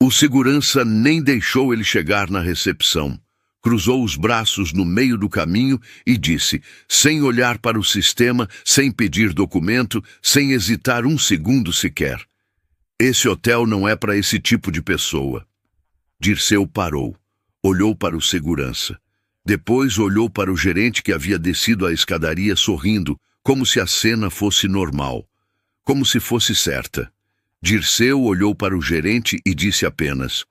O segurança nem deixou ele chegar na recepção. Cruzou os braços no meio do caminho e disse, sem olhar para o sistema, sem pedir documento, sem hesitar um segundo sequer: esse hotel não é para esse tipo de pessoa. Dirceu parou, olhou para o segurança. Depois olhou para o gerente que havia descido a escadaria sorrindo, como se a cena fosse normal, como se fosse certa. Dirceu olhou para o gerente e disse apenas: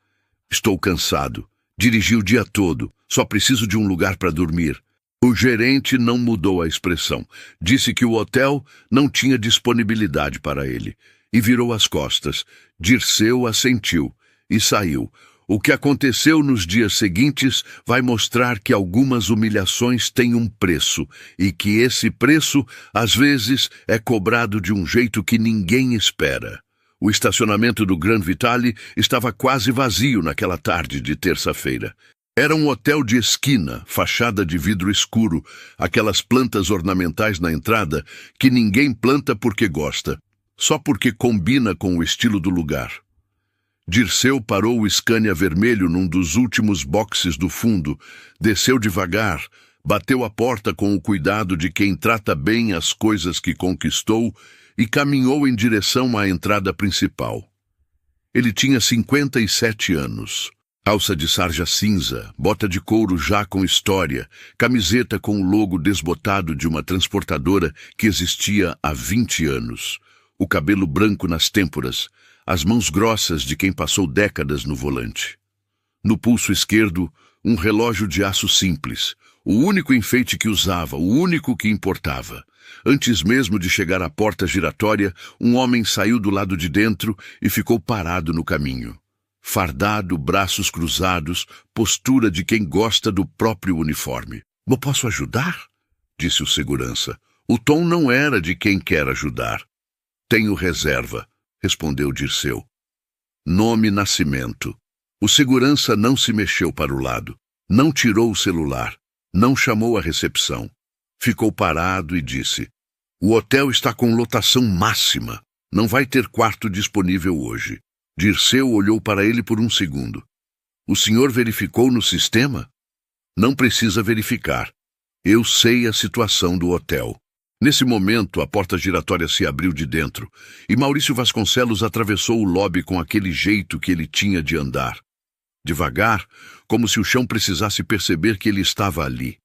estou cansado. Dirigi o dia todo. Só preciso de um lugar para dormir. O gerente não mudou a expressão. Disse que o hotel não tinha disponibilidade para ele. E virou as costas. Dirceu assentiu e saiu. O que aconteceu nos dias seguintes vai mostrar que algumas humilhações têm um preço, e que esse preço, às vezes, é cobrado de um jeito que ninguém espera. O estacionamento do Grand Vitale estava quase vazio naquela tarde de terça-feira. Era um hotel de esquina, fachada de vidro escuro, aquelas plantas ornamentais na entrada que ninguém planta porque gosta, só porque combina com o estilo do lugar. Dirceu parou o Scania vermelho num dos últimos boxes do fundo, desceu devagar, bateu a porta com o cuidado de quem trata bem as coisas que conquistou e caminhou em direção à entrada principal. Ele tinha 57 anos. Calça de sarja cinza, bota de couro já com história, camiseta com o logo desbotado de uma transportadora que existia há 20 anos, o cabelo branco nas têmporas, as mãos grossas de quem passou décadas no volante. No pulso esquerdo, um relógio de aço simples, o único enfeite que usava, o único que importava. Antes mesmo de chegar à porta giratória, um homem saiu do lado de dentro e ficou parado no caminho. Fardado, braços cruzados, postura de quem gosta do próprio uniforme. "Eu posso ajudar?" disse o segurança. O tom não era de quem quer ajudar. "Tenho reserva", respondeu Dirceu. Nome, nascimento. O segurança não se mexeu para o lado, não tirou o celular, não chamou a recepção. Ficou parado e disse: "O hotel está com lotação máxima. Não vai ter quarto disponível hoje." Dirceu olhou para ele por um segundo. "O senhor verificou no sistema?" "Não precisa verificar. Eu sei a situação do hotel." Nesse momento, a porta giratória se abriu de dentro, e Maurício Vasconcelos atravessou o lobby com aquele jeito que ele tinha de andar. Devagar, como se o chão precisasse perceber que ele estava ali.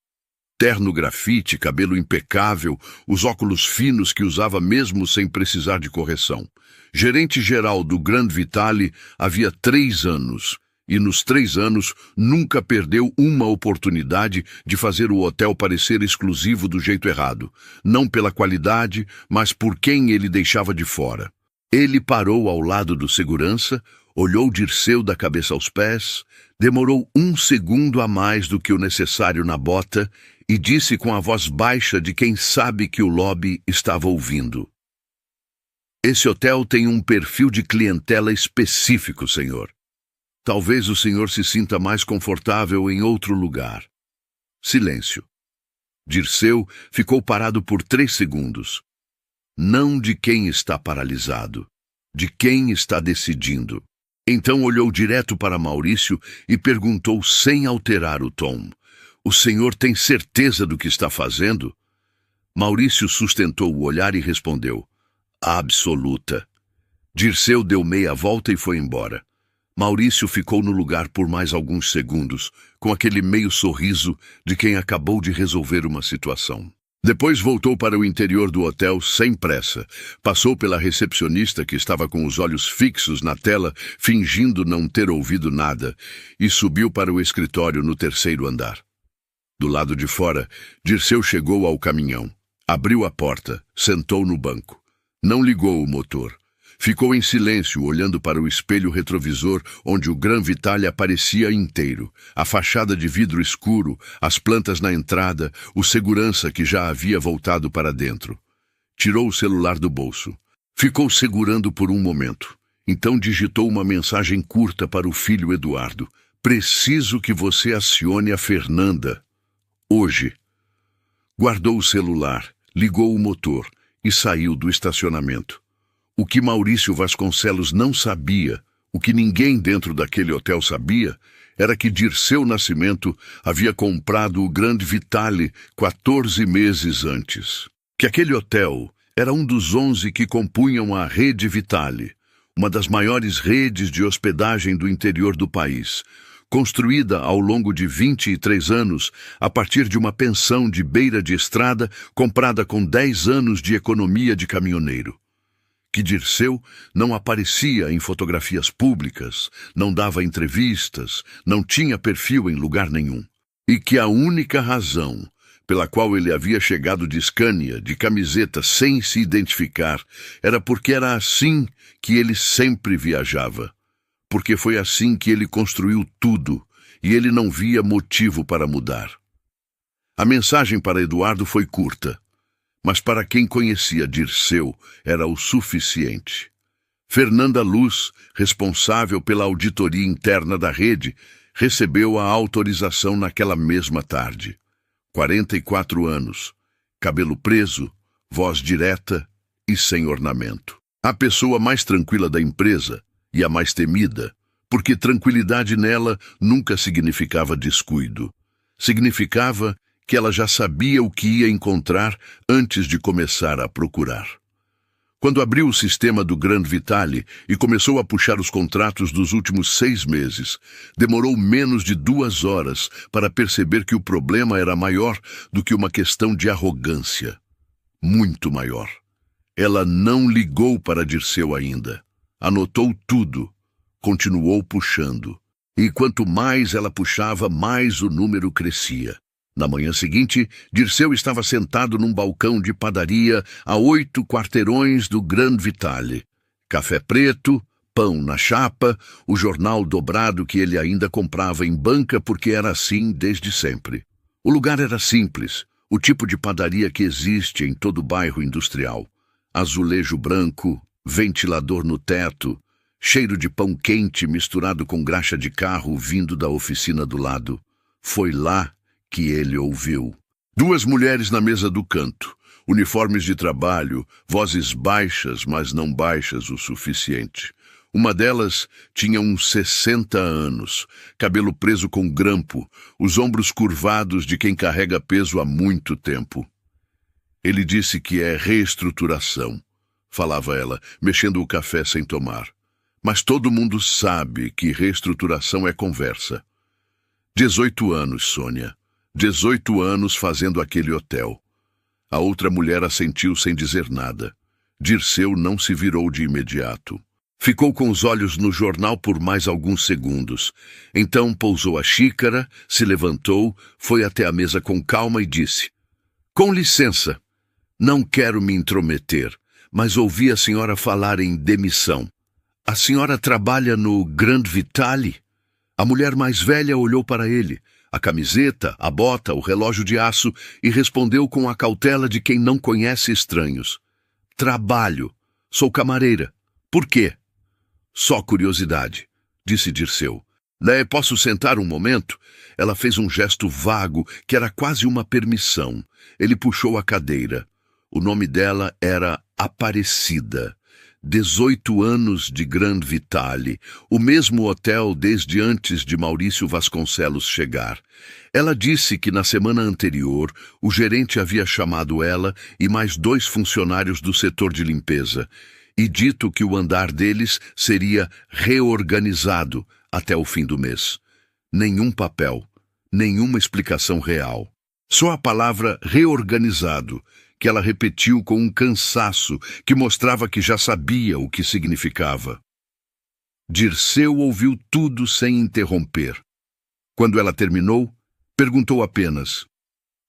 Terno grafite, cabelo impecável, os óculos finos que usava mesmo sem precisar de correção. Gerente-geral do Grand Vitale havia 3 anos, e nos 3 anos nunca perdeu uma oportunidade de fazer o hotel parecer exclusivo do jeito errado, não pela qualidade, mas por quem ele deixava de fora. Ele parou ao lado do segurança, olhou Dirceu da cabeça aos pés, demorou 1 segundo a mais do que o necessário na bota e disse com a voz baixa de quem sabe que o lobby estava ouvindo: "Esse hotel tem um perfil de clientela específico, senhor. Talvez o senhor se sinta mais confortável em outro lugar." Silêncio. Dirceu ficou parado por 3 segundos. Não de quem está paralisado, de quem está decidindo. Então olhou direto para Maurício e perguntou sem alterar o tom: "O senhor tem certeza do que está fazendo?" Maurício sustentou o olhar e respondeu: "Absoluta." Dirceu deu meia volta e foi embora. Maurício ficou no lugar por mais alguns segundos, com aquele meio sorriso de quem acabou de resolver uma situação. Depois voltou para o interior do hotel sem pressa. Passou pela recepcionista que estava com os olhos fixos na tela, fingindo não ter ouvido nada, e subiu para o escritório no 3º andar. Do lado de fora, Dirceu chegou ao caminhão. Abriu a porta, sentou no banco. Não ligou o motor. Ficou em silêncio, olhando para o espelho retrovisor onde o Grand Vitale aparecia inteiro. A fachada de vidro escuro, as plantas na entrada, o segurança que já havia voltado para dentro. Tirou o celular do bolso. Ficou segurando por um momento. Então digitou uma mensagem curta para o filho Eduardo: "Preciso que você acione a Fernanda. Hoje." Guardou o celular, ligou o motor e saiu do estacionamento. O que Maurício Vasconcelos não sabia, O que ninguém dentro daquele hotel sabia era que Dirceu Nascimento havia comprado o Grand Vitale 14 meses antes. Que aquele hotel era um dos 11 que compunham a Rede Vitale, uma das maiores redes de hospedagem do interior do país, construída ao longo de 23 anos a partir de uma pensão de beira de estrada comprada com 10 anos de economia de caminhoneiro. Que Dirceu não aparecia em fotografias públicas, não dava entrevistas, não tinha perfil em lugar nenhum. E que a única razão pela qual ele havia chegado de Scania, de camiseta, sem se identificar, era porque era assim que ele sempre viajava. Porque foi assim que ele construiu tudo, e ele não via motivo para mudar. A mensagem para Eduardo foi curta, mas para quem conhecia Dirceu era o suficiente. Fernanda Luz, responsável pela auditoria interna da rede, recebeu a autorização naquela mesma tarde. 44 anos, cabelo preso, voz direta e sem ornamento. A pessoa mais tranquila da empresa e a mais temida, porque tranquilidade nela nunca significava descuido. Significava que ela já sabia o que ia encontrar antes de começar a procurar. Quando abriu o sistema do Grand Vitale e começou a puxar os contratos dos últimos 6 meses, demorou menos de 2 horas para perceber que o problema era maior do que uma questão de arrogância. Muito maior. Ela não ligou para Dirceu ainda. Anotou tudo. Continuou puxando. E quanto mais ela puxava, mais o número crescia. Na manhã seguinte, Dirceu estava sentado num balcão de padaria a 8 quarteirões do Grand Vitale. Café preto, pão na chapa, o jornal dobrado que ele ainda comprava em banca porque era assim desde sempre. O lugar era simples, o tipo de padaria que existe em todo bairro industrial. Azulejo branco, ventilador no teto, cheiro de pão quente misturado com graxa de carro vindo da oficina do lado. Foi lá que ele ouviu. 2 mulheres na mesa do canto, uniformes de trabalho, vozes baixas, mas não baixas o suficiente. Uma delas tinha uns 60 anos, cabelo preso com grampo, os ombros curvados de quem carrega peso há muito tempo. Ele disse que é reestruturação, falava ela, mexendo o café sem tomar. Mas todo mundo sabe que reestruturação é conversa. 18 anos, Sônia. 18 anos fazendo aquele hotel. A outra mulher assentiu sem dizer nada. Dirceu não se virou de imediato. Ficou com os olhos no jornal por mais alguns segundos. Então pousou a xícara, se levantou, foi até a mesa com calma e disse: "Com licença, não quero me intrometer, mas ouvi a senhora falar em demissão. A senhora trabalha no Grand Vitale?" A mulher mais velha olhou para ele, a camiseta, a bota, o relógio de aço, e respondeu com a cautela de quem não conhece estranhos: "Trabalho. Sou camareira. Por quê?" "Só curiosidade", disse Dirceu. Posso sentar um momento?" Ela fez um gesto vago, que era quase uma permissão. Ele puxou a cadeira. O nome dela era Aparecida. 18 anos de Grand Vitale, o mesmo hotel desde antes de Maurício Vasconcelos chegar. Ela disse que na semana anterior o gerente havia chamado ela e mais 2 funcionários do setor de limpeza e dito que o andar deles seria reorganizado até o fim do mês. Nenhum papel, nenhuma explicação real. Só a palavra reorganizado, que ela repetiu com um cansaço que mostrava que já sabia o que significava. Dirceu ouviu tudo sem interromper. Quando ela terminou, perguntou apenas: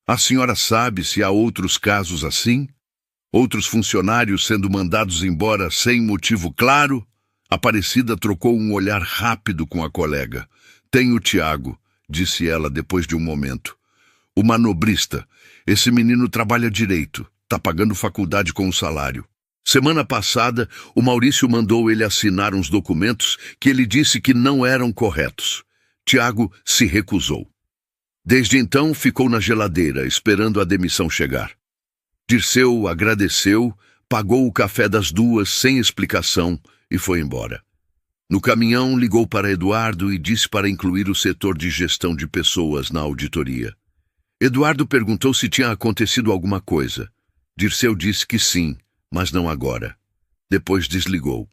"A senhora sabe se há outros casos assim? Outros funcionários sendo mandados embora sem motivo claro?" Aparecida trocou um olhar rápido com a colega. "Tem o Tiago", disse ela depois de um momento. "O manobrista. Esse menino trabalha direito, tá pagando faculdade com o salário. Semana passada, o Maurício mandou ele assinar uns documentos que ele disse que não eram corretos. Tiago se recusou. Desde então, ficou na geladeira, esperando a demissão chegar. Dirceu agradeceu, pagou o café das 2 sem explicação e foi embora. No caminhão, ligou para Eduardo e disse para incluir o setor de gestão de pessoas na auditoria. Eduardo perguntou se tinha acontecido alguma coisa. Dirceu disse que sim, mas não agora. Depois desligou.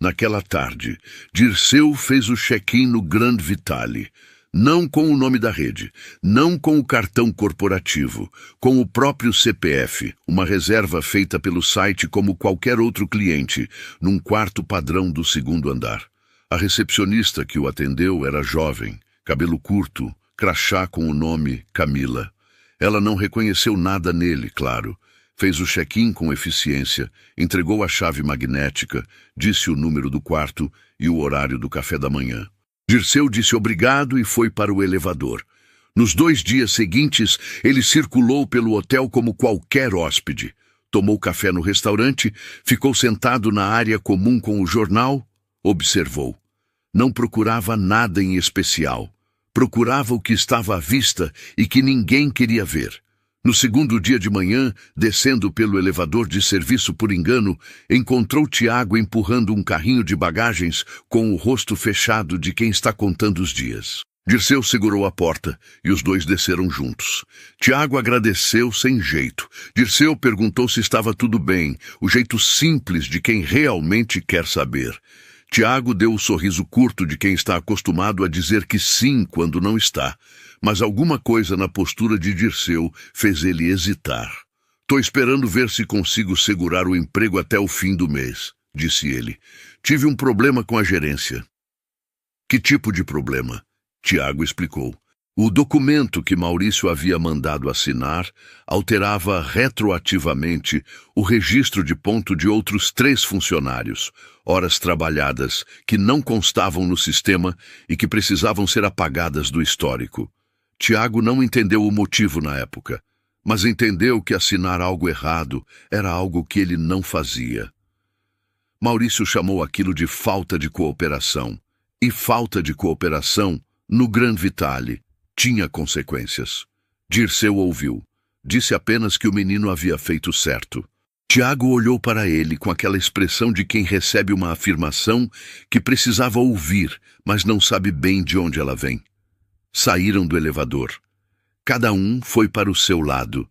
Naquela tarde, Dirceu fez o check-in no Grand Vitale. Não com o nome da rede, não com o cartão corporativo, com o próprio CPF, uma reserva feita pelo site como qualquer outro cliente, num quarto padrão do segundo andar. A recepcionista que o atendeu era jovem, cabelo curto, crachá com o nome Camila. Ela não reconheceu nada nele, claro. Fez o check-in com eficiência, entregou a chave magnética, disse o número do quarto e o horário do café da manhã. Dirceu disse obrigado e foi para o elevador. Nos 2 dias seguintes, ele circulou pelo hotel como qualquer hóspede. Tomou café no restaurante, ficou sentado na área comum com o jornal, observou. Não procurava nada em especial. Procurava o que estava à vista e que ninguém queria ver. No segundo dia de manhã, descendo pelo elevador de serviço por engano, encontrou Tiago empurrando um carrinho de bagagens com o rosto fechado de quem está contando os dias. Dirceu segurou a porta e os dois desceram juntos. Tiago agradeceu sem jeito. Dirceu perguntou se estava tudo bem, o jeito simples de quem realmente quer saber. Tiago deu o sorriso curto de quem está acostumado a dizer que sim quando não está. Mas alguma coisa na postura de Dirceu fez ele hesitar. "Tô esperando ver se consigo segurar o emprego até o fim do mês", disse ele. "Tive um problema com a gerência." "Que tipo de problema?" Tiago explicou. O documento que Maurício havia mandado assinar alterava retroativamente o registro de ponto de outros 3 funcionários, horas trabalhadas, que não constavam no sistema e que precisavam ser apagadas do histórico. Tiago não entendeu o motivo na época, mas entendeu que assinar algo errado era algo que ele não fazia. Maurício chamou aquilo de falta de cooperação, e falta de cooperação, no Grand Vitale, tinha consequências. Dirceu ouviu. Disse apenas que o menino havia feito certo. Tiago olhou para ele com aquela expressão de quem recebe uma afirmação que precisava ouvir, mas não sabe bem de onde ela vem. Saíram do elevador. Cada um foi para o seu lado.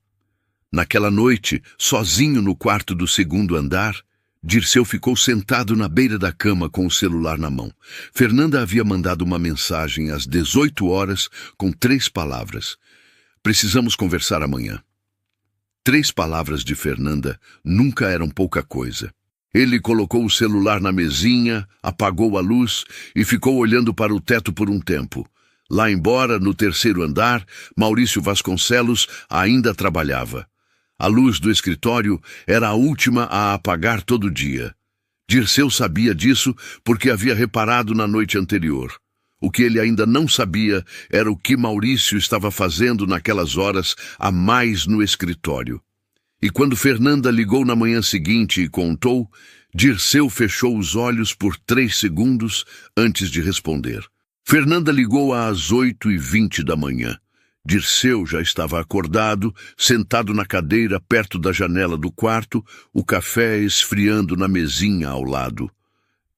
Naquela noite, sozinho no quarto do segundo andar, Dirceu ficou sentado na beira da cama com o celular na mão. Fernanda havia mandado uma mensagem às 18 horas com 3 palavras. "Precisamos conversar amanhã." 3 palavras de Fernanda nunca eram pouca coisa. Ele colocou o celular na mesinha, apagou a luz e ficou olhando para o teto por um tempo. Lá embora, no 3º andar, Maurício Vasconcelos ainda trabalhava. A luz do escritório era a última a apagar todo dia. Dirceu sabia disso porque havia reparado na noite anterior. O que ele ainda não sabia era o que Maurício estava fazendo naquelas horas a mais no escritório. E quando Fernanda ligou na manhã seguinte e contou, Dirceu fechou os olhos por 3 segundos antes de responder. Fernanda ligou às 8h20 da manhã. Dirceu já estava acordado, sentado na cadeira perto da janela do quarto, o café esfriando na mesinha ao lado.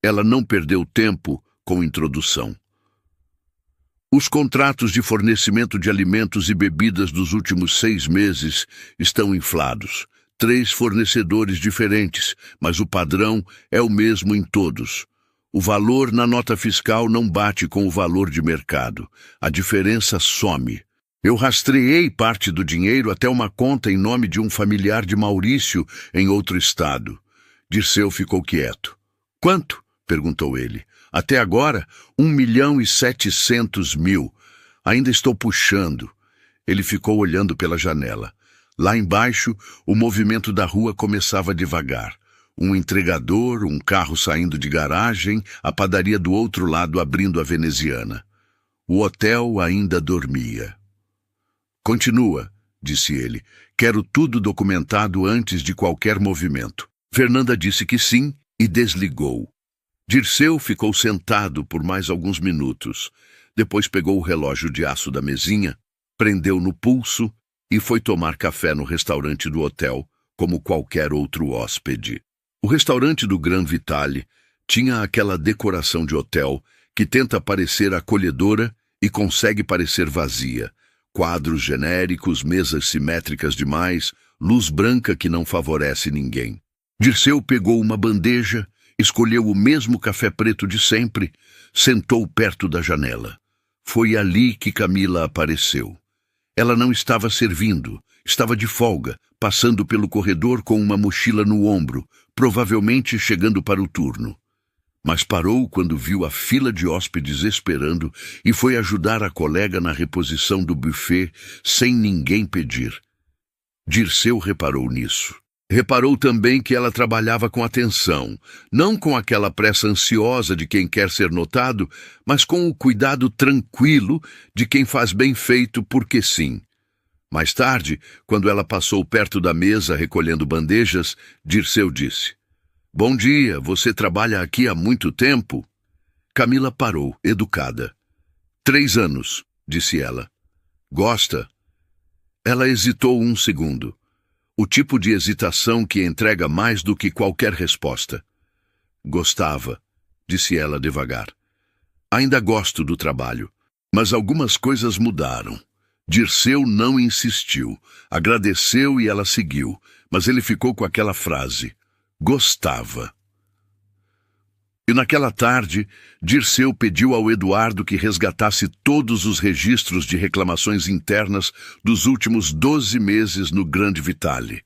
Ela não perdeu tempo com introdução. "Os contratos de fornecimento de alimentos e bebidas dos últimos 6 meses estão inflados. 3 fornecedores diferentes, mas o padrão é o mesmo em todos. O valor na nota fiscal não bate com o valor de mercado. A diferença some. Eu rastreei parte do dinheiro até uma conta em nome de um familiar de Maurício em outro estado." Dirceu ficou quieto. "Quanto?" perguntou ele. "Até agora, 1.700.000. Ainda estou puxando." Ele ficou olhando pela janela. Lá embaixo, o movimento da rua começava devagar. Um entregador, um carro saindo de garagem, a padaria do outro lado abrindo a veneziana. O hotel ainda dormia. "Continua", disse ele. "Quero tudo documentado antes de qualquer movimento." Fernanda disse que sim e desligou. Dirceu ficou sentado por mais alguns minutos. Depois pegou o relógio de aço da mesinha, prendeu no pulso e foi tomar café no restaurante do hotel, como qualquer outro hóspede. O restaurante do Gran Vitale tinha aquela decoração de hotel que tenta parecer acolhedora e consegue parecer vazia. Quadros genéricos, mesas simétricas demais, luz branca que não favorece ninguém. Dirceu pegou uma bandeja, escolheu o mesmo café preto de sempre, sentou perto da janela. Foi ali que Camila apareceu. Ela não estava servindo, estava de folga, passando pelo corredor com uma mochila no ombro, provavelmente chegando para o turno. Mas parou quando viu a fila de hóspedes esperando e foi ajudar a colega na reposição do buffet sem ninguém pedir. Dirceu reparou nisso. Reparou também que ela trabalhava com atenção, não com aquela pressa ansiosa de quem quer ser notado, mas com o cuidado tranquilo de quem faz bem feito porque sim. Mais tarde, quando ela passou perto da mesa recolhendo bandejas, Dirceu disse: "Bom dia, você trabalha aqui há muito tempo?" Camila parou, educada. 3 anos, disse ela. "Gosta?" Ela hesitou um segundo. O tipo de hesitação que entrega mais do que qualquer resposta. "Gostava", disse ela devagar. "Ainda gosto do trabalho, mas algumas coisas mudaram." Dirceu não insistiu, agradeceu e ela seguiu, mas ele ficou com aquela frase: "Gostava." E naquela tarde, Dirceu pediu ao Eduardo que resgatasse todos os registros de reclamações internas dos últimos 12 meses no Gran Vitale.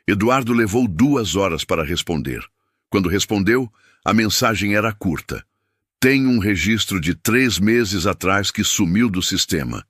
Eduardo levou 2 horas para responder. Quando respondeu, a mensagem era curta. "Tem um registro de 3 meses atrás que sumiu do sistema,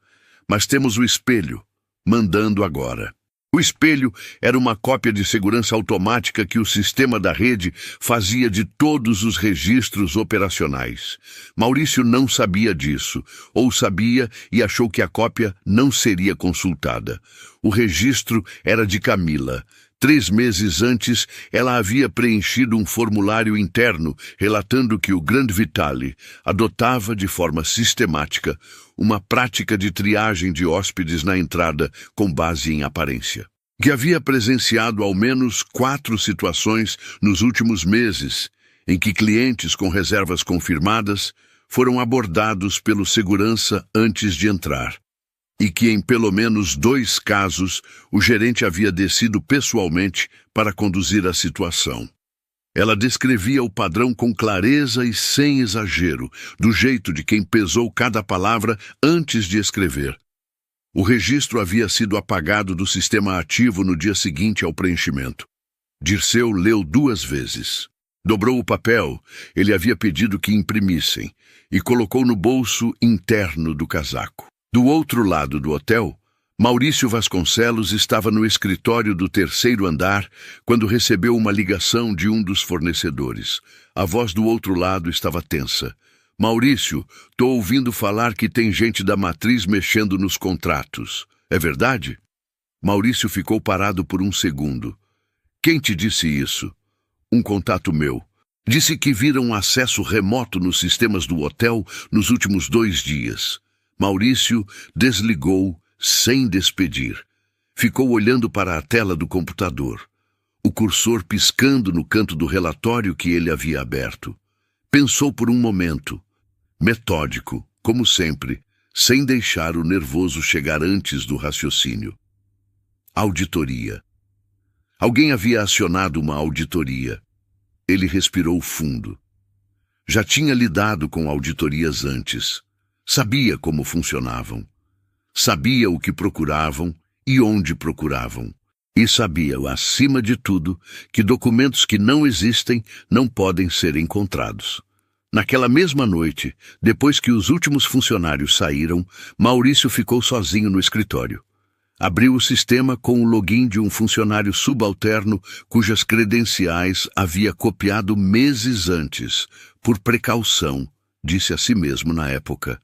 mas temos o espelho, mandando agora." O espelho era uma cópia de segurança automática que o sistema da rede fazia de todos os registros operacionais. Maurício não sabia disso, ou sabia e achou que a cópia não seria consultada. O registro era de Camila. 3 meses antes, ela havia preenchido um formulário interno relatando que o Gran Vitale adotava de forma sistemática uma prática de triagem de hóspedes na entrada com base em aparência. Que havia presenciado ao menos 4 situações nos últimos meses em que clientes com reservas confirmadas foram abordados pelo segurança antes de entrar. E que em pelo menos 2 casos o gerente havia descido pessoalmente para conduzir a situação. Ela descrevia o padrão com clareza e sem exagero, do jeito de quem pesou cada palavra antes de escrever. O registro havia sido apagado do sistema ativo no dia seguinte ao preenchimento. Dirceu leu 2 vezes. Dobrou o papel, ele havia pedido que imprimissem, e colocou no bolso interno do casaco. Do outro lado do hotel, Maurício Vasconcelos estava no escritório do 3º andar quando recebeu uma ligação de um dos fornecedores. A voz do outro lado estava tensa. "Maurício, tô ouvindo falar que tem gente da matriz mexendo nos contratos. É verdade?" Maurício ficou parado por um segundo. "Quem te disse isso?" "Um contato meu. Disse que viram acesso remoto nos sistemas do hotel nos últimos 2 dias. Maurício desligou sem despedir. Ficou olhando para a tela do computador, o cursor piscando no canto do relatório que ele havia aberto. Pensou por um momento, metódico, como sempre, sem deixar o nervoso chegar antes do raciocínio. Auditoria. Alguém havia acionado uma auditoria. Ele respirou fundo. Já tinha lidado com auditorias antes. Sabia como funcionavam. Sabia o que procuravam e onde procuravam. E sabia, acima de tudo, que documentos que não existem não podem ser encontrados. Naquela mesma noite, depois que os últimos funcionários saíram, Maurício ficou sozinho no escritório. Abriu o sistema com o login de um funcionário subalterno cujas credenciais havia copiado meses antes, por precaução, disse a si mesmo na época.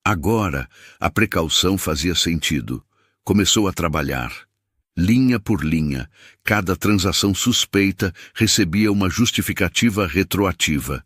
Agora, a precaução fazia sentido. Começou a trabalhar. Linha por linha, cada transação suspeita recebia uma justificativa retroativa.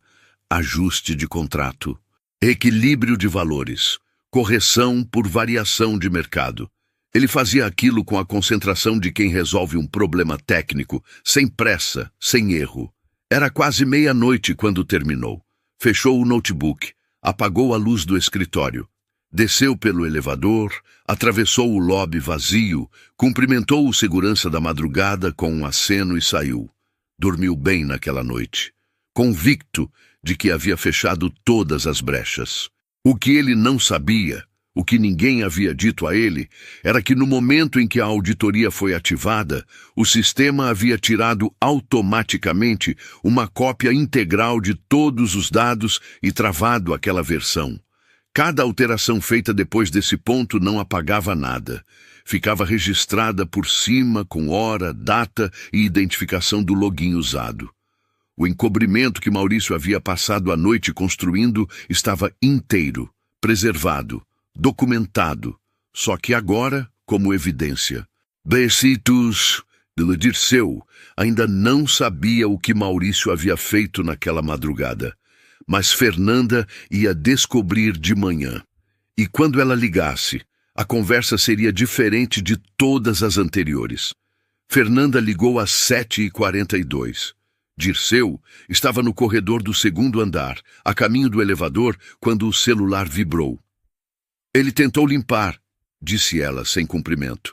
Ajuste de contrato. Equilíbrio de valores. Correção por variação de mercado. Ele fazia aquilo com a concentração de quem resolve um problema técnico, sem pressa, sem erro. Era quase meia-noite quando terminou. Fechou o notebook, apagou a luz do escritório, desceu pelo elevador, atravessou o lobby vazio, cumprimentou o segurança da madrugada com um aceno e saiu. Dormiu bem naquela noite, convicto de que havia fechado todas as brechas. O que ele não sabia, o que ninguém havia dito a ele, era que no momento em que a auditoria foi ativada, o sistema havia tirado automaticamente uma cópia integral de todos os dados e travado aquela versão. Cada alteração feita depois desse ponto não apagava nada. Ficava registrada por cima com hora, data e identificação do login usado. O encobrimento que Maurício havia passado a noite construindo estava inteiro, preservado, documentado, só que agora como evidência. Besitos de Dirceu ainda não sabia o que Maurício havia feito naquela madrugada, mas Fernanda ia descobrir de manhã. E quando ela ligasse, a conversa seria diferente de todas as anteriores. Fernanda ligou às 7h42. Dirceu estava no corredor do segundo andar, a caminho do elevador, quando o celular vibrou. Ele tentou limpar, disse ela, sem cumprimento.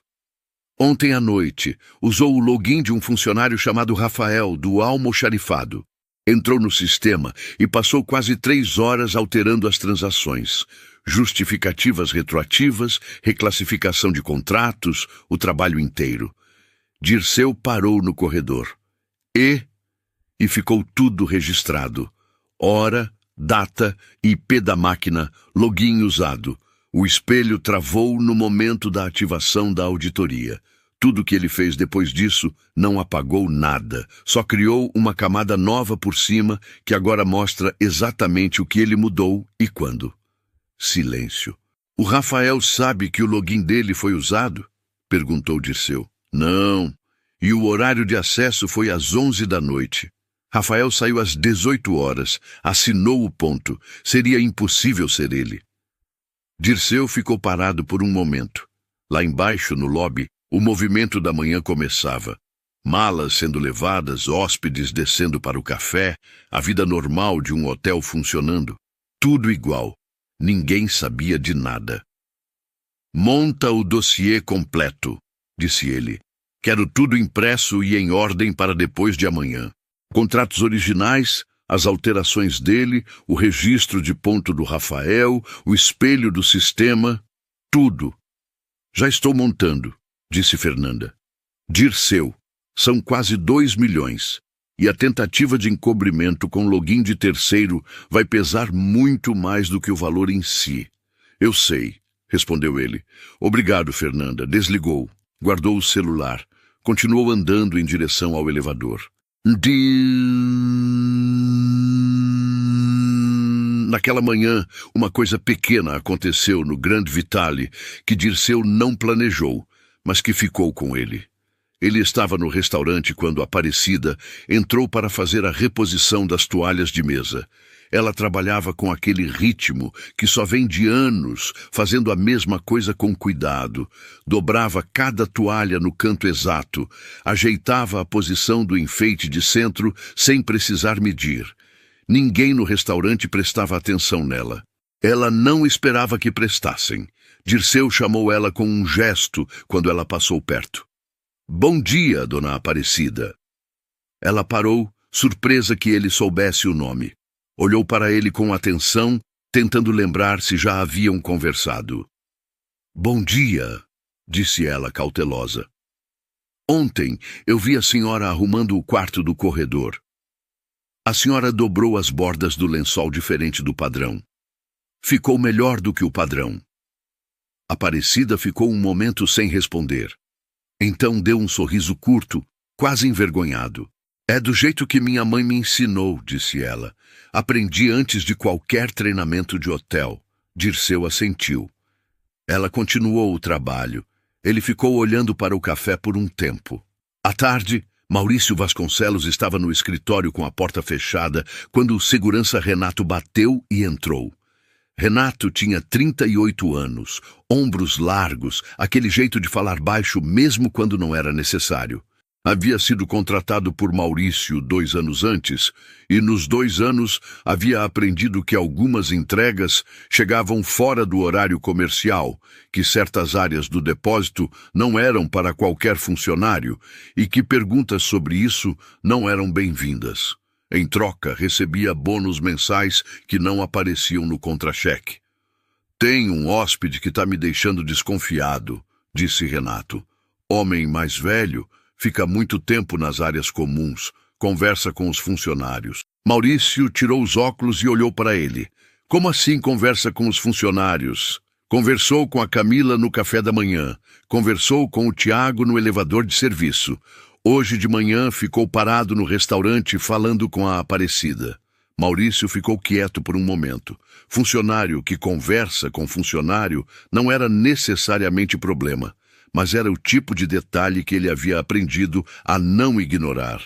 Ontem à noite, usou o login de um funcionário chamado Rafael, do almoxarifado. Entrou no sistema e passou quase 3 horas alterando as transações. Justificativas retroativas, reclassificação de contratos, o trabalho inteiro. Dirceu parou no corredor. E ficou tudo registrado. Hora, data, IP da máquina, login usado. O espelho travou no momento da ativação da auditoria. Tudo que ele fez depois disso não apagou nada, só criou uma camada nova por cima que agora mostra exatamente o que ele mudou e quando. Silêncio. O Rafael sabe que o login dele foi usado? Perguntou Dirceu. Não. E o horário de acesso foi às 11 da noite. Rafael saiu às 18 horas, assinou o ponto. Seria impossível ser ele. Dirceu ficou parado por um momento. Lá embaixo, no lobby, o movimento da manhã começava. Malas sendo levadas, hóspedes descendo para o café, a vida normal de um hotel funcionando. Tudo igual. Ninguém sabia de nada. Monta o dossiê completo, disse ele. Quero tudo impresso e em ordem para depois de amanhã. Contratos originais, as alterações dele, o registro de ponto do Rafael, o espelho do sistema, tudo. Já estou montando, disse Fernanda. Dirceu, são quase 2 milhões. E a tentativa de encobrimento com login de terceiro vai pesar muito mais do que o valor em si. Eu sei, respondeu ele. Obrigado, Fernanda. Desligou, guardou o celular, continuou andando em direção ao elevador. Naquela manhã, uma coisa pequena aconteceu no Grande Vitale que Dirceu não planejou, mas que ficou com ele. Ele estava no restaurante quando Aparecida entrou para fazer a reposição das toalhas de mesa. Ela trabalhava com aquele ritmo que só vem de anos, fazendo a mesma coisa com cuidado. Dobrava cada toalha no canto exato, ajeitava a posição do enfeite de centro sem precisar medir. Ninguém no restaurante prestava atenção nela. Ela não esperava que prestassem. Dirceu chamou ela com um gesto quando ela passou perto. Bom dia, dona Aparecida. Ela parou, surpresa que ele soubesse o nome. Olhou para ele com atenção, tentando lembrar se já haviam conversado. Bom dia, disse ela cautelosa. Ontem eu vi a senhora arrumando o quarto do corredor. A senhora dobrou as bordas do lençol diferente do padrão. Ficou melhor do que o padrão. Aparecida ficou um momento sem responder. Então deu um sorriso curto, quase envergonhado. É do jeito que minha mãe me ensinou, disse ela. Aprendi antes de qualquer treinamento de hotel. Dirceu assentiu. Ela continuou o trabalho. Ele ficou olhando para o café por um tempo. À tarde, Maurício Vasconcelos estava no escritório com a porta fechada quando o segurança Renato bateu e entrou. Renato tinha 38 anos, ombros largos, aquele jeito de falar baixo mesmo quando não era necessário. Havia sido contratado por Maurício 2 anos antes, e nos 2 anos havia aprendido que algumas entregas chegavam fora do horário comercial, que certas áreas do depósito não eram para qualquer funcionário e que perguntas sobre isso não eram bem-vindas. Em troca, recebia bônus mensais que não apareciam no contra-cheque. "Tem um hóspede que está me deixando desconfiado", disse Renato. "Homem mais velho, fica muito tempo nas áreas comuns, conversa com os funcionários." Maurício tirou os óculos e olhou para ele. "Como assim conversa com os funcionários?" "Conversou com a Camila no café da manhã. Conversou com o Tiago no elevador de serviço. Hoje de manhã ficou parado no restaurante falando com a Aparecida." Maurício ficou quieto por um momento. Funcionário que conversa com funcionário não era necessariamente problema, mas era o tipo de detalhe que ele havia aprendido a não ignorar.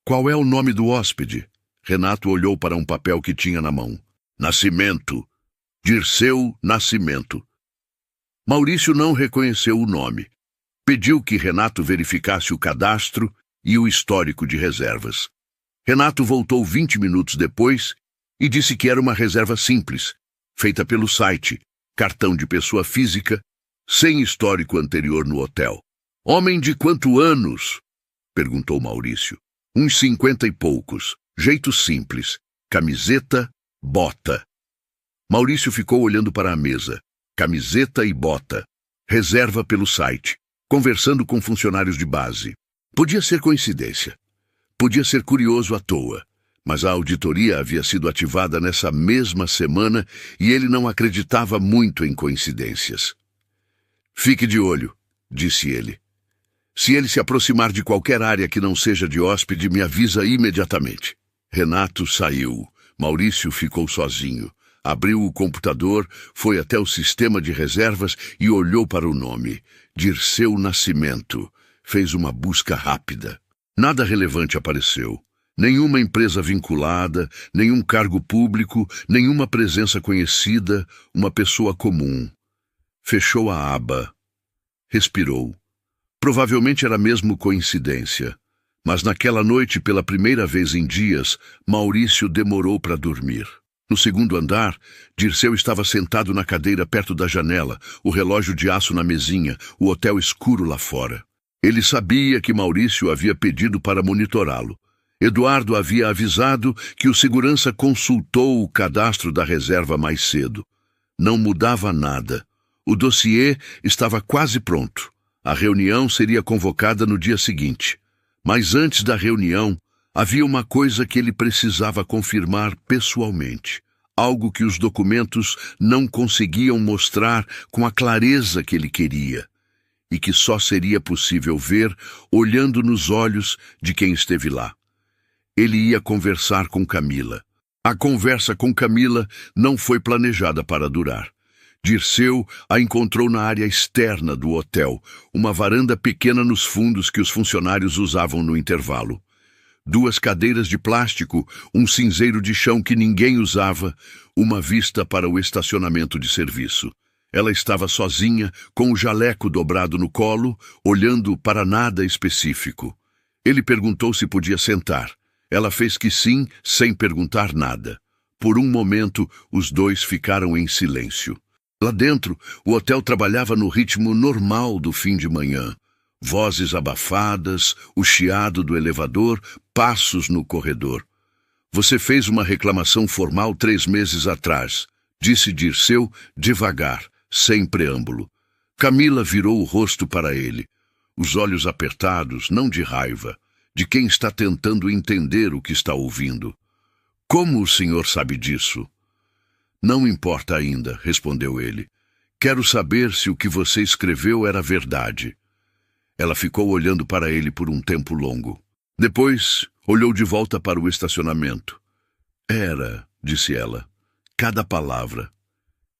"Qual é o nome do hóspede?" Renato olhou para um papel que tinha na mão. "Nascimento. Dirceu Nascimento." Maurício não reconheceu o nome. Pediu que Renato verificasse o cadastro e o histórico de reservas. Renato voltou 20 minutos depois e disse que era uma reserva simples, feita pelo site, cartão de pessoa física, sem histórico anterior no hotel. "Homem de quantos anos?" perguntou Maurício. "Uns 50 e poucos, jeito simples, camiseta, bota." Maurício ficou olhando para a mesa. Camiseta e bota. Reserva pelo site, conversando com funcionários de base. Podia ser coincidência. Podia ser curioso à toa, mas a auditoria havia sido ativada nessa mesma semana e ele não acreditava muito em coincidências. "Fique de olho", disse ele. "Se ele se aproximar de qualquer área que não seja de hóspede, me avisa imediatamente." Renato saiu. Maurício ficou sozinho. Abriu o computador, foi até o sistema de reservas e olhou para o nome. Dirceu Nascimento. Fez uma busca rápida. Nada relevante apareceu. Nenhuma empresa vinculada, nenhum cargo público, nenhuma presença conhecida, uma pessoa comum. Fechou a aba. Respirou. Provavelmente era mesmo coincidência. Mas naquela noite, pela primeira vez em dias, Maurício demorou para dormir. No segundo andar, Dirceu estava sentado na cadeira perto da janela, o relógio de aço na mesinha, o hotel escuro lá fora. Ele sabia que Maurício havia pedido para monitorá-lo. Eduardo havia avisado que o segurança consultou o cadastro da reserva mais cedo. Não mudava nada. O dossiê estava quase pronto. A reunião seria convocada no dia seguinte. Mas antes da reunião, havia uma coisa que ele precisava confirmar pessoalmente. Algo que os documentos não conseguiam mostrar com a clareza que ele queria. E que só seria possível ver olhando nos olhos de quem esteve lá. Ele ia conversar com Camila. A conversa com Camila não foi planejada para durar. Dirceu a encontrou na área externa do hotel, uma varanda pequena nos fundos que os funcionários usavam no intervalo. 2 cadeiras de plástico, um cinzeiro de chão que ninguém usava, uma vista para o estacionamento de serviço. Ela estava sozinha, com o jaleco dobrado no colo, olhando para nada específico. Ele perguntou se podia sentar. Ela fez que sim, sem perguntar nada. Por um momento, os dois ficaram em silêncio. Lá dentro, o hotel trabalhava no ritmo normal do fim de manhã. Vozes abafadas, o chiado do elevador, passos no corredor. "Você fez uma reclamação formal 3 meses atrás", disse Dirceu devagar, sem preâmbulo. Camila virou o rosto para ele, os olhos apertados, não de raiva, de quem está tentando entender o que está ouvindo. "Como o senhor sabe disso?" "Não importa ainda", respondeu ele. "Quero saber se o que você escreveu era verdade." Ela ficou olhando para ele por um tempo longo. Depois, olhou de volta para o estacionamento. "Era", disse ela, "cada palavra."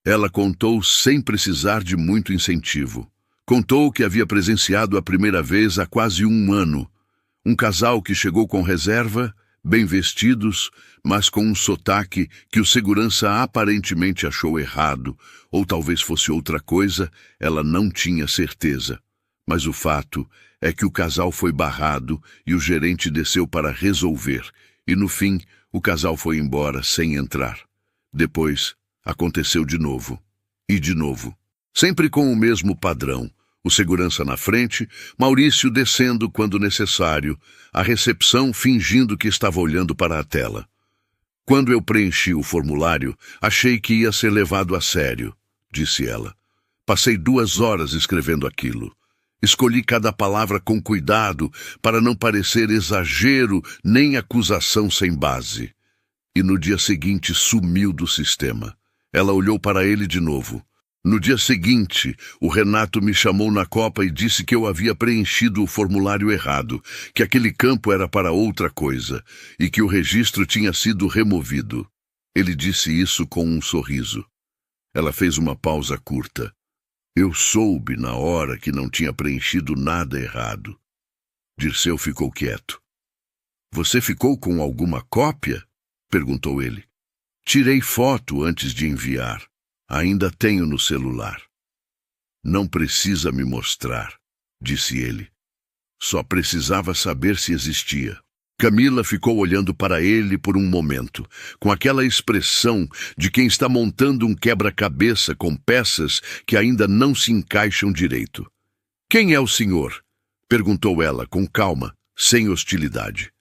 Ela contou sem precisar de muito incentivo. Contou que havia presenciado a primeira vez há quase 1 ano. Um casal que chegou com reserva, bem vestidos, mas com um sotaque que o segurança aparentemente achou errado, ou talvez fosse outra coisa, ela não tinha certeza. Mas o fato é que o casal foi barrado e o gerente desceu para resolver, e no fim o casal foi embora sem entrar. Depois, aconteceu de novo. E de novo. Sempre com o mesmo padrão. O segurança na frente, Maurício descendo quando necessário, a recepção fingindo que estava olhando para a tela. Quando eu preenchi o formulário, achei que ia ser levado a sério, disse ela. Passei 2 horas escrevendo aquilo. Escolhi cada palavra com cuidado para não parecer exagero nem acusação sem base. E no dia seguinte sumiu do sistema. Ela olhou para ele de novo. No dia seguinte, o Renato me chamou na copa e disse que eu havia preenchido o formulário errado, que aquele campo era para outra coisa e que o registro tinha sido removido. Ele disse isso com um sorriso. Ela fez uma pausa curta. Eu soube na hora que não tinha preenchido nada errado. Dirceu ficou quieto. Você ficou com alguma cópia? Perguntou ele. Tirei foto antes de enviar. Ainda tenho no celular. Não precisa me mostrar, disse ele. Só precisava saber se existia. Camila ficou olhando para ele por um momento, com aquela expressão de quem está montando um quebra-cabeça com peças que ainda não se encaixam direito. Quem é o senhor? Perguntou ela com calma, sem hostilidade.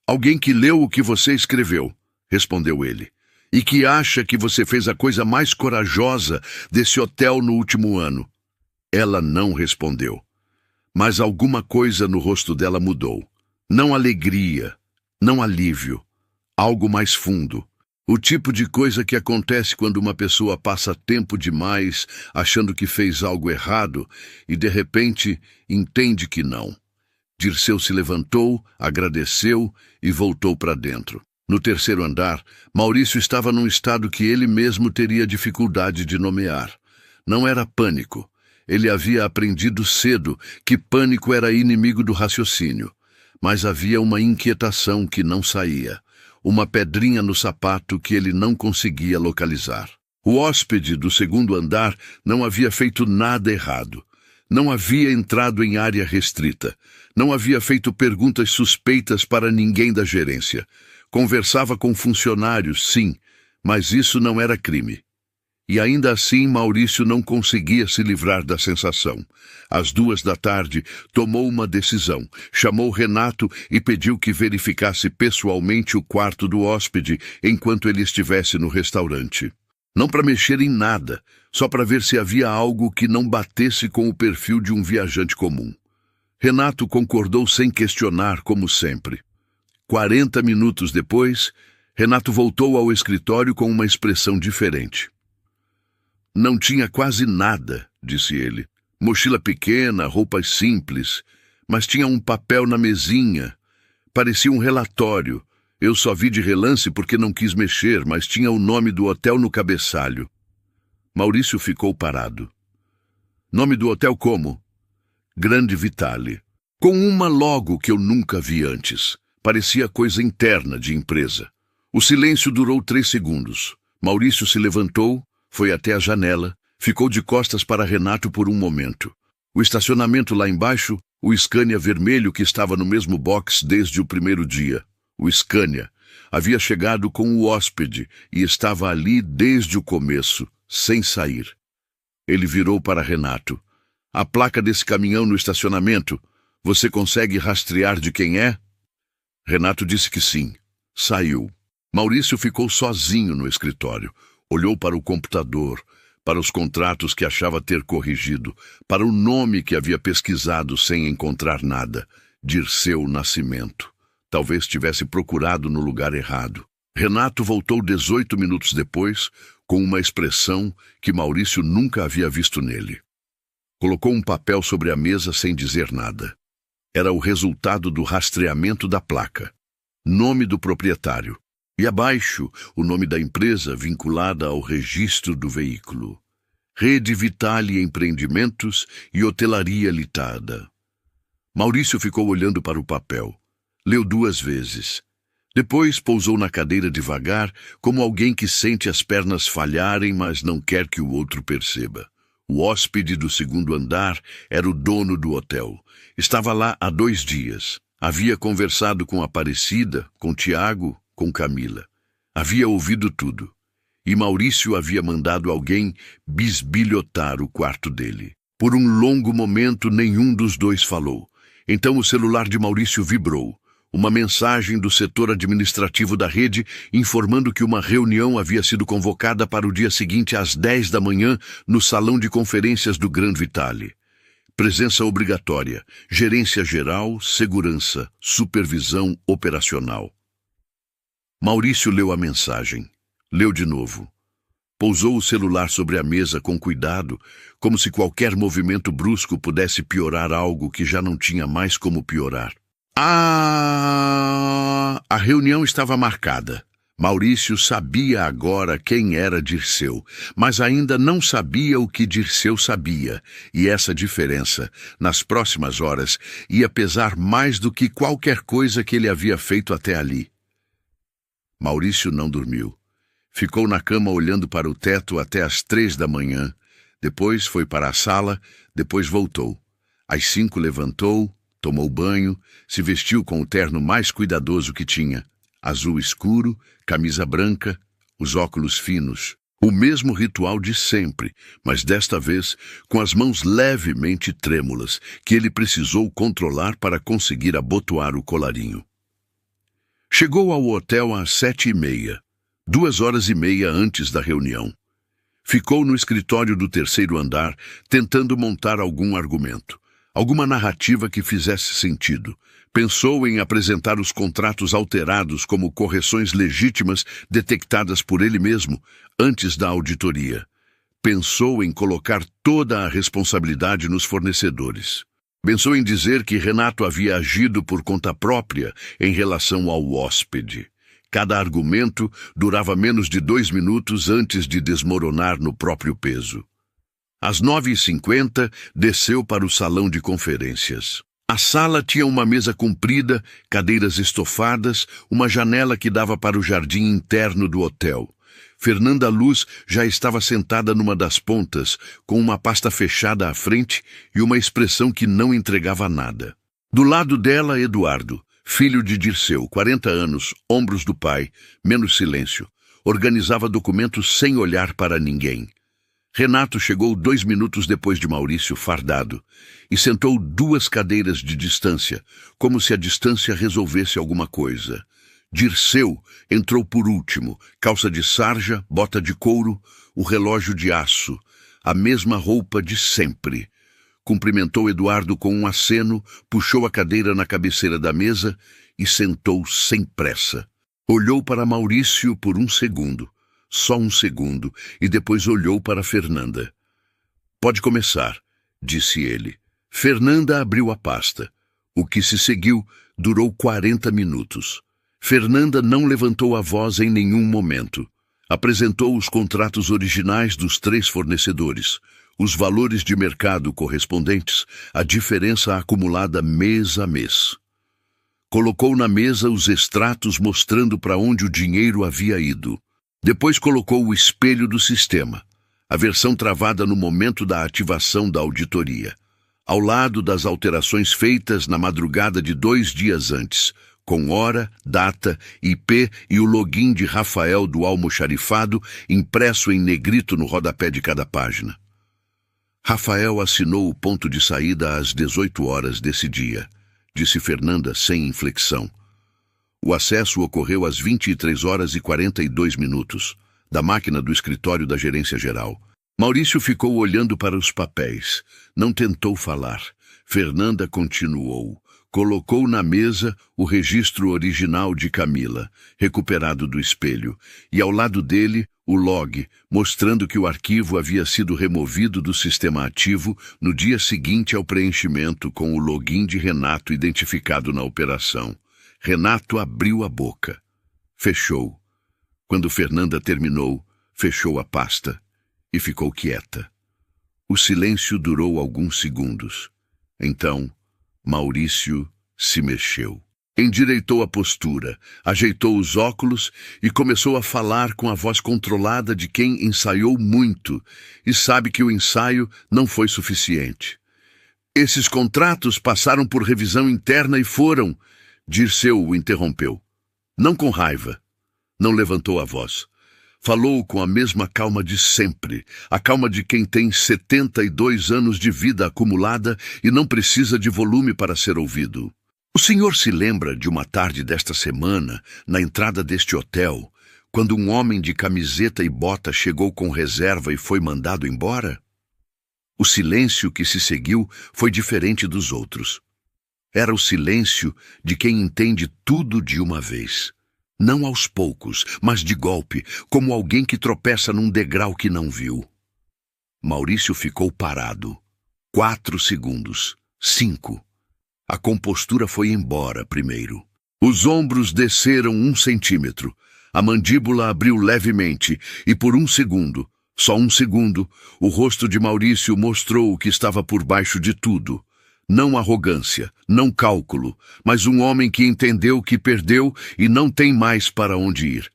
Alguém que leu o que você escreveu, respondeu ele, e que acha que você fez a coisa mais corajosa desse hotel no último ano. Ela não respondeu, mas alguma coisa no rosto dela mudou. Não alegria, não alívio, algo mais fundo. O tipo de coisa que acontece quando uma pessoa passa tempo demais achando que fez algo errado e, de repente, entende que não. Dirceu se levantou, agradeceu e voltou para dentro. No 3º andar, Maurício estava num estado que ele mesmo teria dificuldade de nomear. Não era pânico. Ele havia aprendido cedo que pânico era inimigo do raciocínio. Mas havia uma inquietação que não saía, uma pedrinha no sapato que ele não conseguia localizar. O hóspede do 2º andar não havia feito nada errado. Não havia entrado em área restrita. Não havia feito perguntas suspeitas para ninguém da gerência. Conversava com funcionários, sim, mas isso não era crime. E ainda assim Maurício não conseguia se livrar da sensação. Às 2 da tarde, tomou uma decisão. Chamou Renato e pediu que verificasse pessoalmente o quarto do hóspede enquanto ele estivesse no restaurante. Não para mexer em nada, só para ver se havia algo que não batesse com o perfil de um viajante comum. Renato concordou sem questionar, como sempre. 40 minutos depois, Renato voltou ao escritório com uma expressão diferente. Não tinha quase nada, disse ele. Mochila pequena, roupas simples, mas tinha um papel na mesinha. Parecia um relatório. Eu só vi de relance porque não quis mexer, mas tinha o nome do hotel no cabeçalho. Maurício ficou parado. Nome do hotel como? Grande Vitale. Com uma logo que eu nunca vi antes. Parecia coisa interna de empresa. O silêncio durou 3 segundos. Maurício se levantou, foi até a janela, ficou de costas para Renato por um momento. O estacionamento lá embaixo, o Scania vermelho que estava no mesmo box desde o primeiro dia. O Scania havia chegado com o hóspede e estava ali desde o começo, sem sair. Ele virou para Renato. A placa desse caminhão no estacionamento, você consegue rastrear de quem é? Renato disse que sim. Saiu. Maurício ficou sozinho no escritório. Olhou para o computador, para os contratos que achava ter corrigido, para o nome que havia pesquisado sem encontrar nada. Dirceu Nascimento. Talvez tivesse procurado no lugar errado. Renato voltou 18 minutos depois, com uma expressão que Maurício nunca havia visto nele. Colocou um papel sobre a mesa sem dizer nada. Era o resultado do rastreamento da placa. Nome do proprietário. E abaixo, o nome da empresa vinculada ao registro do veículo. Rede Vitale Empreendimentos e Hotelaria Litada. Maurício ficou olhando para o papel. Leu 2 vezes. Depois pousou na cadeira devagar, como alguém que sente as pernas falharem, mas não quer que o outro perceba. O hóspede do segundo andar era o dono do hotel. Estava lá há 2 dias. Havia conversado com Aparecida, com Tiago, com Camila. Havia ouvido tudo. E Maurício havia mandado alguém bisbilhotar o quarto dele. Por um longo momento, nenhum dos dois falou. Então o celular de Maurício vibrou. Uma mensagem do setor administrativo da rede informando que uma reunião havia sido convocada para o dia seguinte às 10 da manhã no salão de conferências do Gran Vitale. Presença obrigatória, gerência geral, segurança, supervisão operacional. Maurício leu a mensagem. Leu de novo. Pousou o celular sobre a mesa com cuidado, como se qualquer movimento brusco pudesse piorar algo que já não tinha mais como piorar. A reunião estava marcada. Maurício sabia agora quem era Dirceu, mas ainda não sabia o que Dirceu sabia, e essa diferença, nas próximas horas, ia pesar mais do que qualquer coisa que ele havia feito até ali. Maurício não dormiu. Ficou na cama olhando para o teto até às 3 da manhã. Depois foi para a sala, depois voltou. Às 5 levantou, tomou banho, se vestiu com o terno mais cuidadoso que tinha. Azul escuro, camisa branca, os óculos finos. O mesmo ritual de sempre, mas desta vez com as mãos levemente trêmulas, que ele precisou controlar para conseguir abotoar o colarinho. Chegou ao hotel às 7h30, 2h30 antes da reunião. Ficou no escritório do 3º andar, tentando montar algum argumento, alguma narrativa que fizesse sentido. Pensou em apresentar os contratos alterados como correções legítimas detectadas por ele mesmo antes da auditoria. Pensou em colocar toda a responsabilidade nos fornecedores. Pensou em dizer que Renato havia agido por conta própria em relação ao hóspede. Cada argumento durava menos de 2 minutos antes de desmoronar no próprio peso. Às 9h50, desceu para o salão de conferências. A sala tinha uma mesa comprida, cadeiras estofadas, uma janela que dava para o jardim interno do hotel. Fernanda Luz já estava sentada numa das pontas, com uma pasta fechada à frente e uma expressão que não entregava nada. Do lado dela, Eduardo, filho de Dirceu, 40 anos, ombros do pai, menos silêncio. Organizava documentos sem olhar para ninguém. Renato chegou 2 minutos depois de Maurício, fardado, e sentou 2 cadeiras de distância, como se a distância resolvesse alguma coisa. Dirceu entrou por último, calça de sarja, bota de couro, o relógio de aço, a mesma roupa de sempre. Cumprimentou Eduardo com um aceno, puxou a cadeira na cabeceira da mesa e sentou sem pressa. Olhou para Maurício por 1 segundo, só 1 segundo, e depois olhou para Fernanda. "Pode começar", disse ele. Fernanda abriu a pasta. O que se seguiu durou 40 minutos. Fernanda não levantou a voz em nenhum momento. Apresentou os contratos originais dos 3 fornecedores, os valores de mercado correspondentes, a diferença acumulada mês a mês. Colocou na mesa os extratos mostrando para onde o dinheiro havia ido. Depois colocou o espelho do sistema, a versão travada no momento da ativação da auditoria, ao lado das alterações feitas na madrugada de 2 dias antes, com hora, data, IP e o login de Rafael do almoxarifado impresso em negrito no rodapé de cada página. Rafael assinou o ponto de saída às 18 horas desse dia, disse Fernanda sem inflexão. O acesso ocorreu às 23h42, da máquina do escritório da gerência geral. Maurício ficou olhando para os papéis. Não tentou falar. Fernanda continuou. Colocou na mesa o registro original de Camila, recuperado do espelho, e ao lado dele o log, mostrando que o arquivo havia sido removido do sistema ativo no dia seguinte ao preenchimento com o login de Renato identificado na operação. Renato abriu a boca. Fechou. Quando Fernanda terminou, fechou a pasta e ficou quieta. O silêncio durou alguns segundos. Então, Maurício se mexeu. Endireitou a postura, ajeitou os óculos e começou a falar com a voz controlada de quem ensaiou muito e sabe que o ensaio não foi suficiente. Esses contratos passaram por revisão interna e foram... Dirceu o interrompeu. Não com raiva. Não levantou a voz. Falou com a mesma calma de sempre, a calma de quem tem 72 anos de vida acumulada e não precisa de volume para ser ouvido. O senhor se lembra de uma tarde desta semana, na entrada deste hotel, quando um homem de camiseta e bota chegou com reserva e foi mandado embora? O silêncio que se seguiu foi diferente dos outros. Era o silêncio de quem entende tudo de uma vez. Não aos poucos, mas de golpe, como alguém que tropeça num degrau que não viu. Maurício ficou parado. 4 segundos. 5. A compostura foi embora primeiro. Os ombros desceram 1 centímetro. A mandíbula abriu levemente e por 1 segundo, só 1 segundo, o rosto de Maurício mostrou o que estava por baixo de tudo. Não arrogância, não cálculo, mas um homem que entendeu que perdeu e não tem mais para onde ir.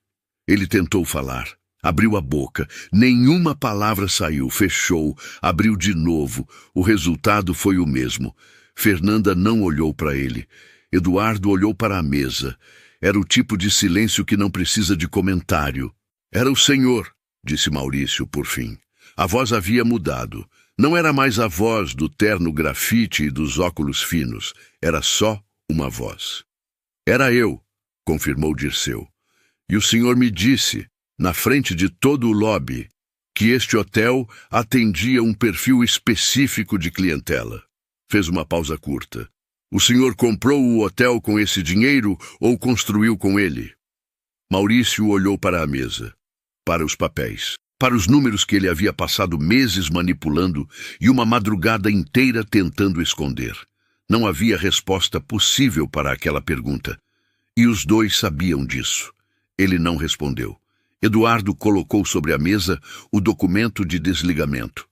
Ele tentou falar. Abriu a boca. Nenhuma palavra saiu. Fechou. Abriu de novo. O resultado foi o mesmo. Fernanda não olhou para ele. Eduardo olhou para a mesa. Era o tipo de silêncio que não precisa de comentário. Era o senhor, disse Maurício por fim. A voz havia mudado. Não era mais a voz do terno grafite e dos óculos finos. Era só uma voz. Era eu, confirmou Dirceu. E o senhor me disse, na frente de todo o lobby, que este hotel atendia um perfil específico de clientela. Fez uma pausa curta. O senhor comprou o hotel com esse dinheiro ou construiu com ele? Maurício olhou para a mesa, para os papéis, para os números que ele havia passado meses manipulando e uma madrugada inteira tentando esconder. Não havia resposta possível para aquela pergunta. E os dois sabiam disso. Ele não respondeu. Eduardo colocou sobre a mesa o documento de desligamento.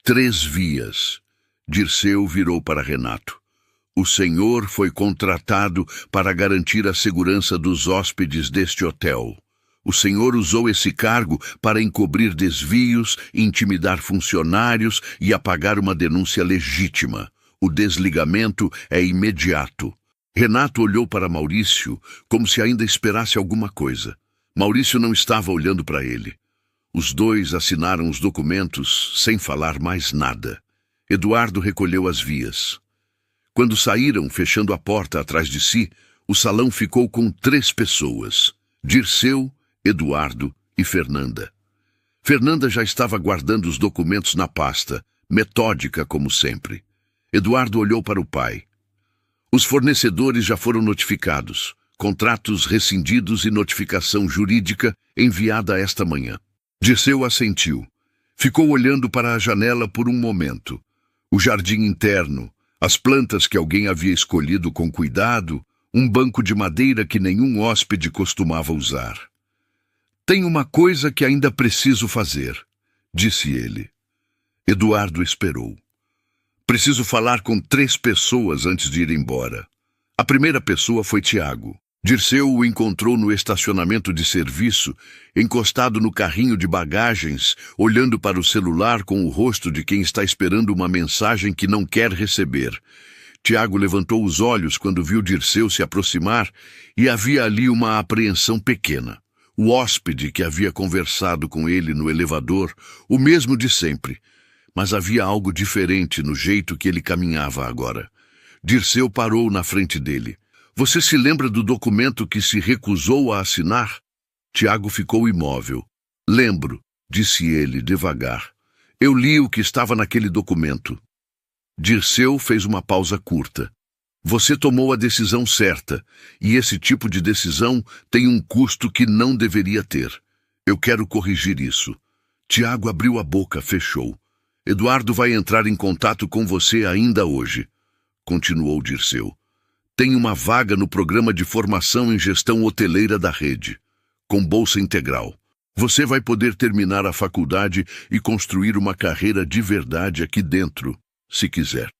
3 vias. Dirceu virou para Renato. O senhor foi contratado para garantir a segurança dos hóspedes deste hotel. O senhor usou esse cargo para encobrir desvios, intimidar funcionários e apagar uma denúncia legítima. O desligamento é imediato. Renato olhou para Maurício como se ainda esperasse alguma coisa. Maurício não estava olhando para ele. Os dois assinaram os documentos sem falar mais nada. Eduardo recolheu as vias. Quando saíram, fechando a porta atrás de si, o salão ficou com 3 pessoas. Dirceu, Eduardo e Fernanda. Fernanda já estava guardando os documentos na pasta, metódica como sempre. Eduardo olhou para o pai. Os fornecedores já foram notificados. Contratos rescindidos e notificação jurídica enviada esta manhã. Dirceu assentiu. Ficou olhando para a janela por um momento. O jardim interno, as plantas que alguém havia escolhido com cuidado, um banco de madeira que nenhum hóspede costumava usar. Tem uma coisa que ainda preciso fazer, disse ele. Eduardo esperou. Preciso falar com 3 pessoas antes de ir embora. A primeira pessoa foi Tiago. Dirceu o encontrou no estacionamento de serviço, encostado no carrinho de bagagens, olhando para o celular com o rosto de quem está esperando uma mensagem que não quer receber. Tiago levantou os olhos quando viu Dirceu se aproximar e havia ali uma apreensão pequena. O hóspede que havia conversado com ele no elevador, o mesmo de sempre, mas havia algo diferente no jeito que ele caminhava agora. Dirceu parou na frente dele. Você se lembra do documento que se recusou a assinar? Tiago ficou imóvel. Lembro, disse ele devagar. Eu li o que estava naquele documento. Dirceu fez uma pausa curta. Você tomou a decisão certa, e esse tipo de decisão tem um custo que não deveria ter. Eu quero corrigir isso. Tiago abriu a boca, fechou. Eduardo vai entrar em contato com você ainda hoje, continuou Dirceu. Tem uma vaga no programa de formação em gestão hoteleira da rede, com bolsa integral. Você vai poder terminar a faculdade e construir uma carreira de verdade aqui dentro, se quiser.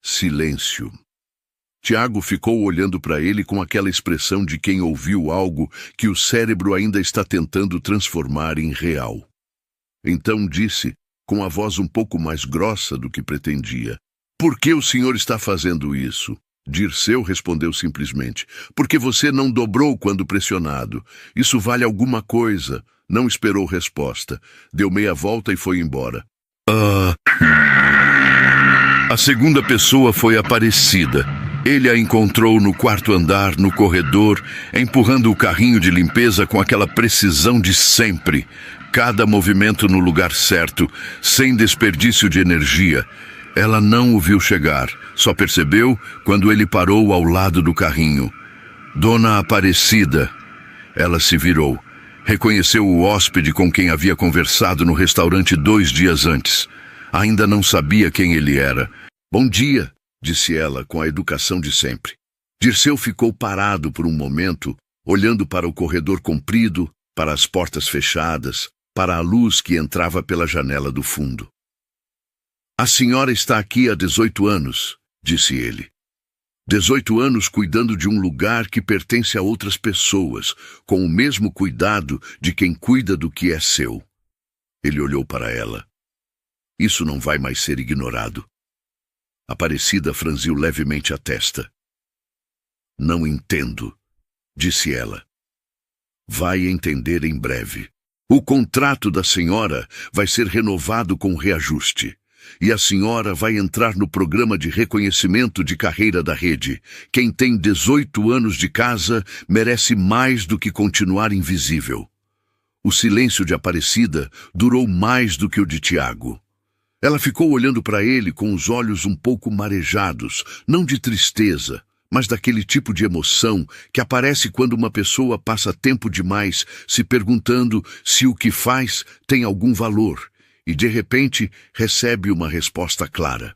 Silêncio. Tiago ficou olhando para ele com aquela expressão de quem ouviu algo que o cérebro ainda está tentando transformar em real. Então disse, com a voz um pouco mais grossa do que pretendia: "Por que o senhor está fazendo isso?" Dirceu respondeu simplesmente: "Porque você não dobrou quando pressionado. Isso vale alguma coisa." Não esperou resposta. Deu meia volta e foi embora. A segunda pessoa foi Aparecida. Ele a encontrou no quarto andar, no corredor, empurrando o carrinho de limpeza com aquela precisão de sempre. Cada movimento no lugar certo, sem desperdício de energia. Ela não o viu chegar, só percebeu quando ele parou ao lado do carrinho. Dona Aparecida. Ela se virou. Reconheceu o hóspede com quem havia conversado no restaurante 2 dias antes. Ainda não sabia quem ele era. "Bom dia", disse ela com a educação de sempre. Dirceu ficou parado por um momento, olhando para o corredor comprido, para as portas fechadas, para a luz que entrava pela janela do fundo. "A senhora está aqui há 18 anos", disse ele. 18 anos cuidando de um lugar que pertence a outras pessoas, com o mesmo cuidado de quem cuida do que é seu. Ele olhou para ela. "Isso não vai mais ser ignorado." Aparecida franziu levemente a testa. "Não entendo", disse ela. "Vai entender em breve. O contrato da senhora vai ser renovado com reajuste. E a senhora vai entrar no programa de reconhecimento de carreira da rede. Quem tem 18 anos de casa merece mais do que continuar invisível." O silêncio de Aparecida durou mais do que o de Tiago. Ela ficou olhando para ele com os olhos um pouco marejados, não de tristeza, mas daquele tipo de emoção que aparece quando uma pessoa passa tempo demais se perguntando se o que faz tem algum valor. E, de repente, recebe uma resposta clara.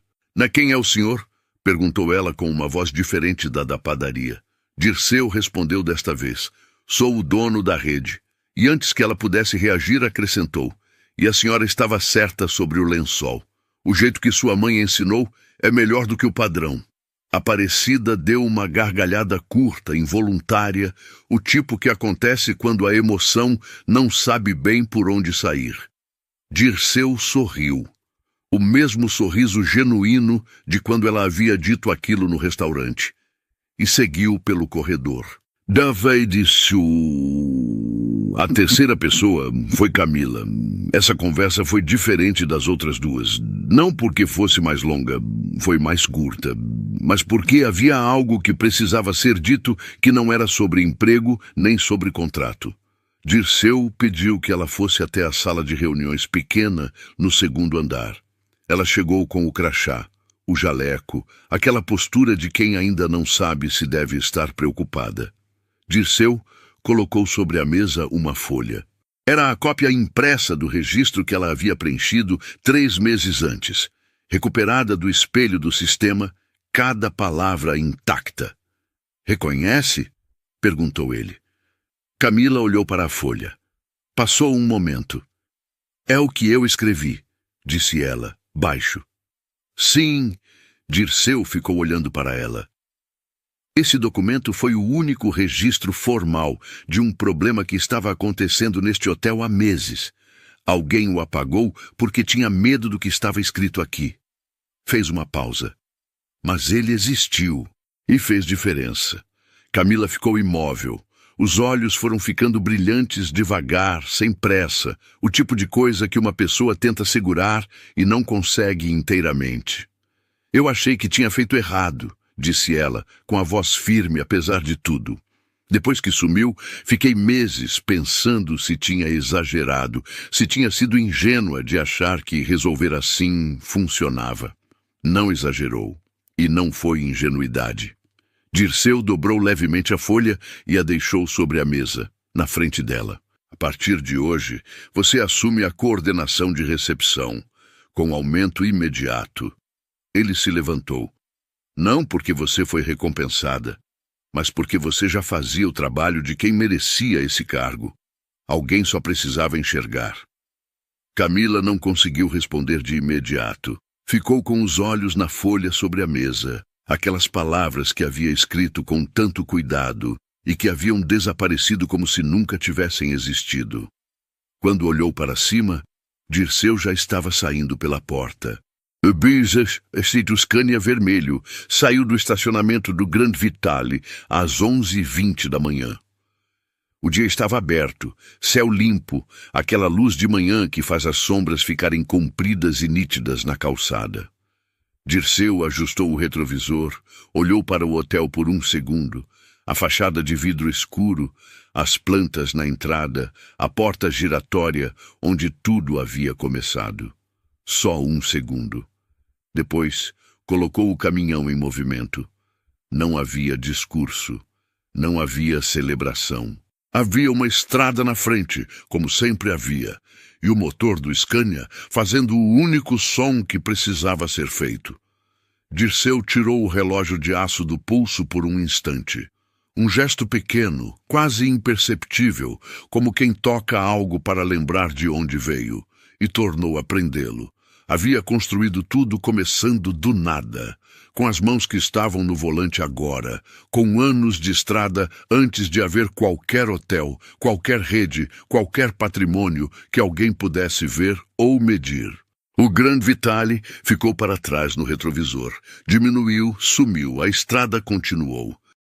Quem é o senhor?" perguntou ela com uma voz diferente da padaria. Dirceu respondeu desta vez: "Sou o dono da rede." E antes que ela pudesse reagir, acrescentou: "E a senhora estava certa sobre o lençol. O jeito que sua mãe ensinou é melhor do que o padrão." Aparecida deu uma gargalhada curta, involuntária, o tipo que acontece quando a emoção não sabe bem por onde sair. Dirceu sorriu. O mesmo sorriso genuíno de quando ela havia dito aquilo no restaurante. E seguiu pelo corredor. A terceira pessoa foi Camila. Essa conversa foi diferente das outras duas. Não porque fosse mais longa, foi mais curta, mas porque havia algo que precisava ser dito que não era sobre emprego nem sobre contrato. Dirceu pediu que ela fosse até a sala de reuniões pequena no 2º andar. Ela chegou com o crachá, o jaleco, aquela postura de quem ainda não sabe se deve estar preocupada. Dirceu colocou sobre a mesa uma folha. Era a cópia impressa do registro que ela havia preenchido 3 meses antes. Recuperada do espelho do sistema, cada palavra intacta. "Reconhece?" perguntou ele. Camila olhou para a folha. Passou um momento. "É o que eu escrevi", disse ela, baixo. "Sim", Dirceu ficou olhando para ela. Esse documento foi o único registro formal de um problema que estava acontecendo neste hotel há meses. Alguém o apagou porque tinha medo do que estava escrito aqui. Fez uma pausa. Mas ele existiu e fez diferença. Camila ficou imóvel. Os olhos foram ficando brilhantes devagar, sem pressa, o tipo de coisa que uma pessoa tenta segurar e não consegue inteiramente. "Eu achei que tinha feito errado", disse ela, com a voz firme apesar de tudo. Depois que sumiu, fiquei meses pensando se tinha exagerado, se tinha sido ingênua de achar que resolver assim funcionava. Não exagerou, e não foi ingenuidade. Dirceu dobrou levemente a folha e a deixou sobre a mesa, na frente dela. "A partir de hoje, você assume a coordenação de recepção, com aumento imediato." Ele se levantou. "Não porque você foi recompensada, mas porque você já fazia o trabalho de quem merecia esse cargo. Alguém só precisava enxergar." Camila não conseguiu responder de imediato. Ficou com os olhos na folha sobre a mesa, Aquelas palavras que havia escrito com tanto cuidado e que haviam desaparecido como se nunca tivessem existido. Quando olhou para cima, Dirceu já estava saindo pela porta. Bis, este Scania vermelho, saiu do estacionamento do Grand Vitale às 11h20 da manhã. O dia estava aberto, céu limpo, aquela luz de manhã que faz as sombras ficarem compridas e nítidas na calçada. Dirceu ajustou o retrovisor, olhou para o hotel por um segundo, a fachada de vidro escuro, as plantas na entrada, a porta giratória onde tudo havia começado. Só um segundo. Depois, colocou o caminhão em movimento. Não havia discurso, não havia celebração. Havia uma estrada na frente, como sempre havia, e o motor do Scania fazendo o único som que precisava ser feito. Dirceu tirou o relógio de aço do pulso por um instante. Um gesto pequeno, quase imperceptível, como quem toca algo para lembrar de onde veio, e tornou a prendê-lo. Havia construído tudo começando do nada, com as mãos que estavam no volante agora, com anos de estrada antes de haver qualquer hotel, qualquer rede, qualquer patrimônio que alguém pudesse ver ou medir. O Grand Vitale ficou para trás no retrovisor. Diminuiu, sumiu, a estrada continuou.